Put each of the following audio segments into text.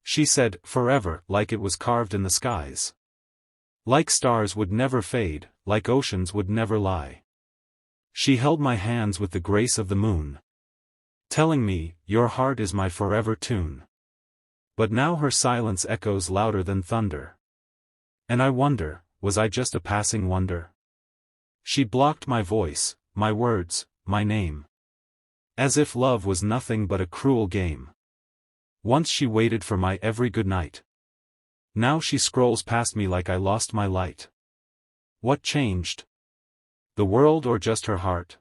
She said, forever, like it was carved in the skies. Like stars would never fade, like oceans would never lie. She held my hands with the grace of the moon, telling me, your heart is my forever tune. But now her silence echoes louder than thunder. And I wonder, was I just a passing wonder? She blocked my voice, my words, my name. As if love was nothing but a cruel game. Once she waited for my every goodnight. Now she scrolls past me like I lost my light. What changed? The world or just her heart?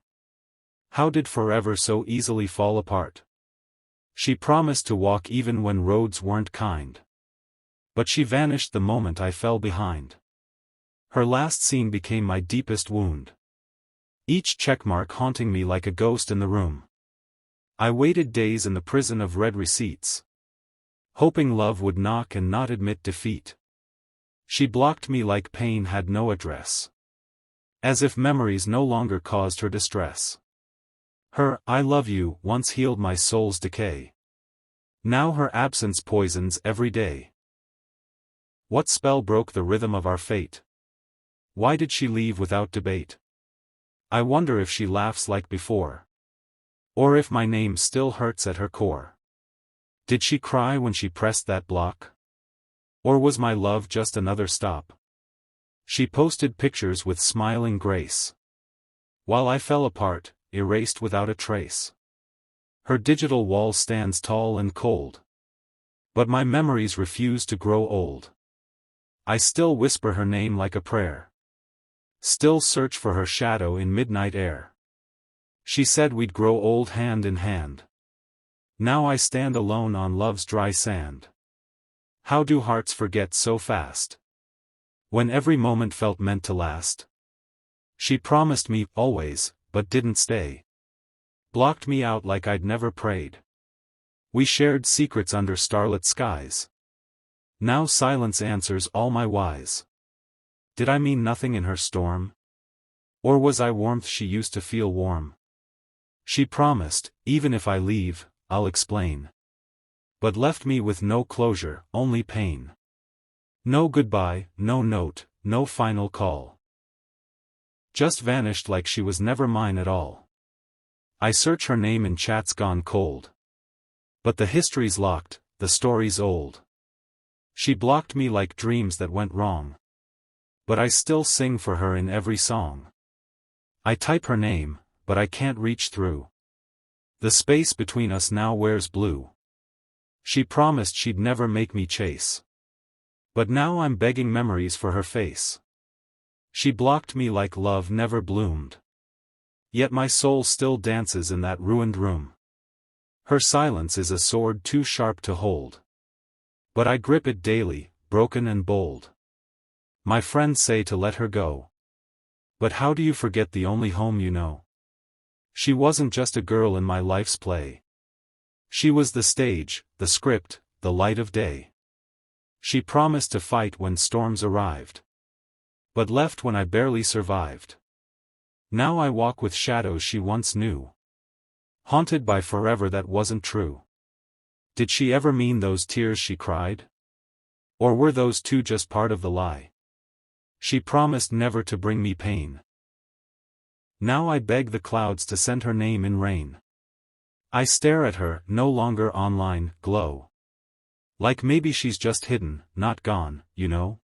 How did forever so easily fall apart? She promised to walk even when roads weren't kind. But she vanished the moment I fell behind. Her last scene became my deepest wound. Each checkmark haunting me like a ghost in the room. I waited days in the prison of red receipts, hoping love would knock and not admit defeat. She blocked me like pain had no address. As if memories no longer caused her distress. Her, I love you, once healed my soul's decay. Now her absence poisons every day. What spell broke the rhythm of our fate? Why did she leave without debate? I wonder if she laughs like before. Or if my name still hurts at her core. Did she cry when she pressed that block? Or was my love just another stop? She posted pictures with smiling grace, while I fell apart, erased without a trace. Her digital wall stands tall and cold. But my memories refuse to grow old. I still whisper her name like a prayer. Still search for her shadow in midnight air. She said we'd grow old hand in hand. Now I stand alone on love's dry sand. How do hearts forget so fast? When every moment felt meant to last. She promised me, always, but didn't stay. Blocked me out like I'd never prayed. We shared secrets under starlit skies. Now silence answers all my whys. Did I mean nothing in her storm? Or was I warmth she used to feel warm? She promised, even if I leave, I'll explain. But left me with no closure, only pain. No goodbye, no note, no final call. Just vanished like she was never mine at all. I search her name in chats gone cold. But the history's locked, the story's old. She blocked me like dreams that went wrong. But I still sing for her in every song. I type her name, but I can't reach through. The space between us now wears blue. She promised she'd never make me chase. But now I'm begging memories for her face. She blocked me like love never bloomed. Yet my soul still dances in that ruined room. Her silence is a sword too sharp to hold. But I grip it daily, broken and bold. My friends say to let her go. But how do you forget the only home you know? She wasn't just a girl in my life's play. She was the stage, the script, the light of day. She promised to fight when storms arrived. But left when I barely survived. Now I walk with shadows she once knew. Haunted by forever that wasn't true. Did she ever mean those tears she cried? Or were those two just part of the lie? She promised never to bring me pain. Now I beg the clouds to send her name in rain. I stare at her, no longer online, glow. Like maybe she's just hidden, not gone, you know?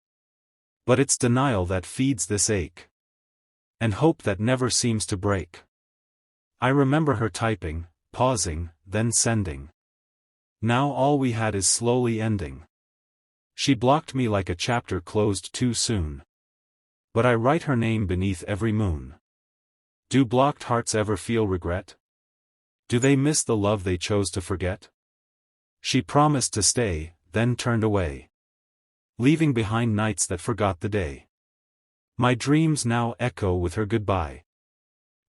But it's denial that feeds this ache. And hope that never seems to break. I remember her typing, pausing, then sending. Now all we had is slowly ending. She blocked me like a chapter closed too soon. But I write her name beneath every moon. Do blocked hearts ever feel regret? Do they miss the love they chose to forget? She promised to stay, then turned away. Leaving behind nights that forgot the day. My dreams now echo with her goodbye.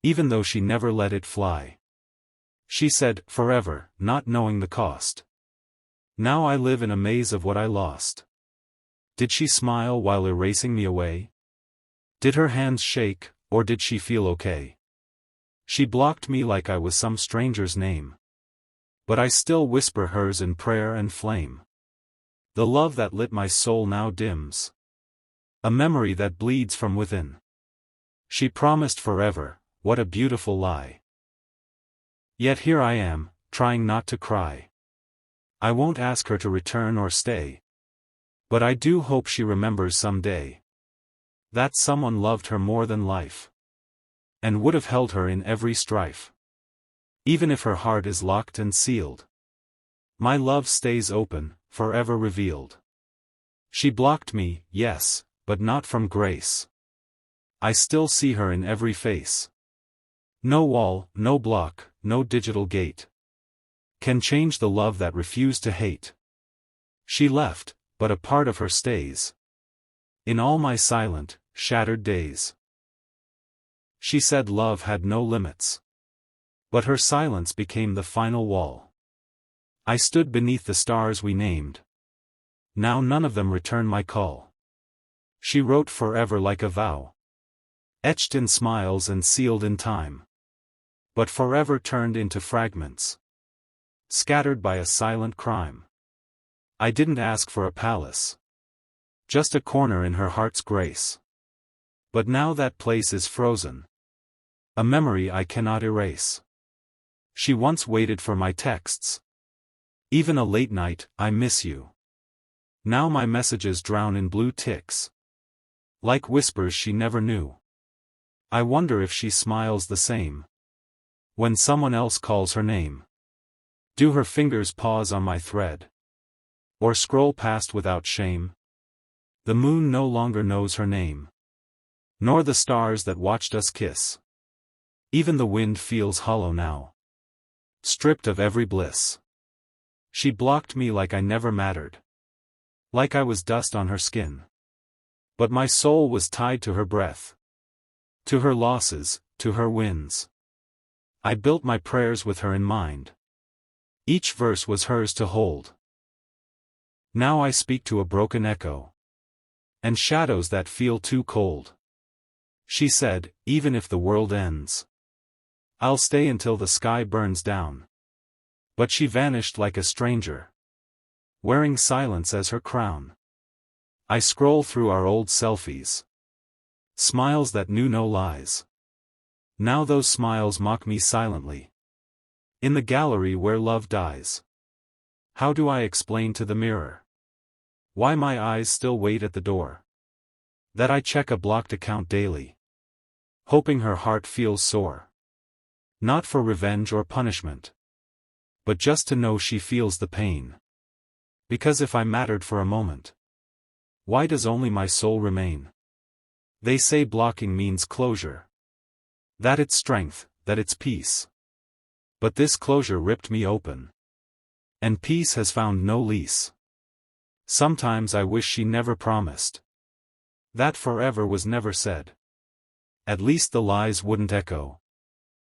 Even though she never let it fly. She said, forever, not knowing the cost. Now I live in a maze of what I lost. Did she smile while erasing me away? Did her hands shake, or did she feel okay? She blocked me like I was some stranger's name. But I still whisper hers in prayer and flame. The love that lit my soul now dims. A memory that bleeds from within. She promised forever, what a beautiful lie. Yet here I am, trying not to cry. I won't ask her to return or stay. But I do hope she remembers someday that someone loved her more than life, and would have held her in every strife. Even if her heart is locked and sealed, my love stays open, forever revealed. She blocked me, yes, but not from grace. I still see her in every face. No wall, no block, no digital gate can change the love that refused to hate. She left, but a part of her stays in all my silent, shattered days. She said love had no limits, but her silence became the final wall. I stood beneath the stars we named. Now none of them return my call. She wrote forever like a vow, etched in smiles and sealed in time, but forever turned into fragments, scattered by a silent crime. I didn't ask for a palace, just a corner in her heart's grace. But now that place is frozen, a memory I cannot erase. She once waited for my texts. Even a late night, I miss you. Now my messages drown in blue ticks, like whispers she never knew. I wonder if she smiles the same when someone else calls her name. Do her fingers pause on my thread, or scroll past without shame? The moon no longer knows her name, nor the stars that watched us kiss. Even the wind feels hollow now, stripped of every bliss. She blocked me like I never mattered, like I was dust on her skin. But my soul was tied to her breath, to her losses, to her wins. I built my prayers with her in mind. Each verse was hers to hold. Now I speak to a broken echo, and shadows that feel too cold. She said, even if the world ends, I'll stay until the sky burns down. But she vanished like a stranger, wearing silence as her crown. I scroll through our old selfies, smiles that knew no lies. Now those smiles mock me silently, in the gallery where love dies. How do I explain to the mirror why my eyes still wait at the door? That I check a blocked account daily, hoping her heart feels sore. Not for revenge or punishment, but just to know she feels the pain. Because if I mattered for a moment, why does only my soul remain? They say blocking means closure, that it's strength, that it's peace. But this closure ripped me open, and peace has found no lease. Sometimes I wish she never promised that forever was never said. At least the lies wouldn't echo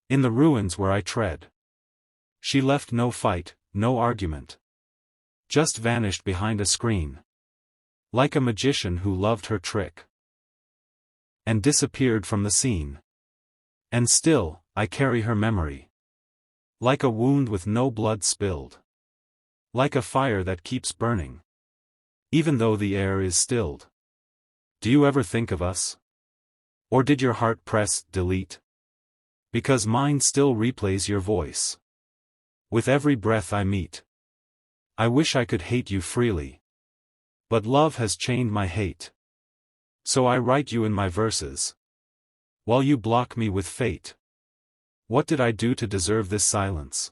in the ruins where I tread. She left no fight, no argument, just vanished behind a screen, like a magician who loved her trick, and disappeared from the scene. And still, I carry her memory, like a wound with no blood spilled, like a fire that keeps burning, even though the air is stilled. Do you ever think of us? Or did your heart press delete? Because mine still replays your voice with every breath I meet. I wish I could hate you freely, but love has chained my hate. So I write you in my verses, while you block me with fate. What did I do to deserve this silence?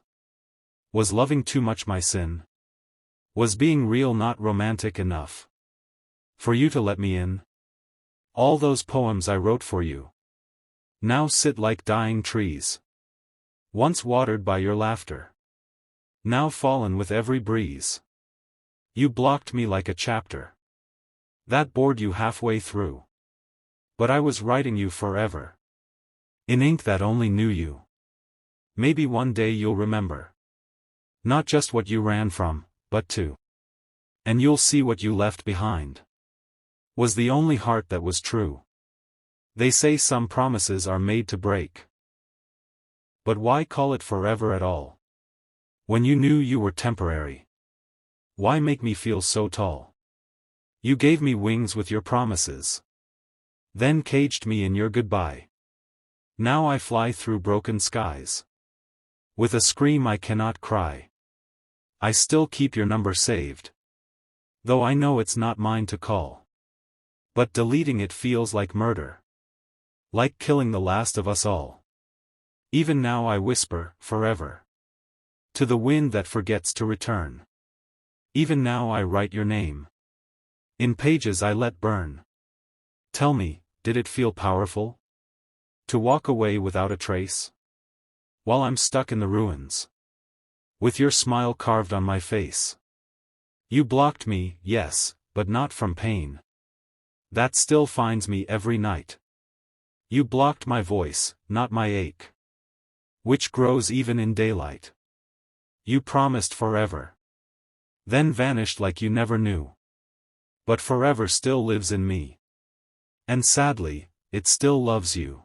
Was loving too much my sin? Was being real not romantic enough for you to let me in? All those poems I wrote for you now sit like dying trees, once watered by your laughter, now fallen with every breeze. You blocked me like a chapter that bored you halfway through. But I was writing you forever, in ink that only knew you. Maybe one day you'll remember, not just what you ran from, but to. And you'll see what you left behind was the only heart that was true. They say some promises are made to break. But why call it forever at all, when you knew you were temporary? Why make me feel so tall? You gave me wings with your promises. Then caged me in your goodbye. Now I fly through broken skies. With a scream I cannot cry. I still keep your number saved. Though I know it's not mine to call. But deleting it feels like murder. Like killing the last of us all. Even now I whisper, forever. To the wind that forgets to return. Even now I write your name. In pages I let burn. Tell me, did it feel powerful? To walk away without a trace? While I'm stuck in the ruins. With your smile carved on my face. You blocked me, yes, but not from pain. That still finds me every night. You blocked my voice, not my ache. Which grows even in daylight. You promised forever. Then vanished like you never knew. But forever still lives in me. And sadly, it still loves you.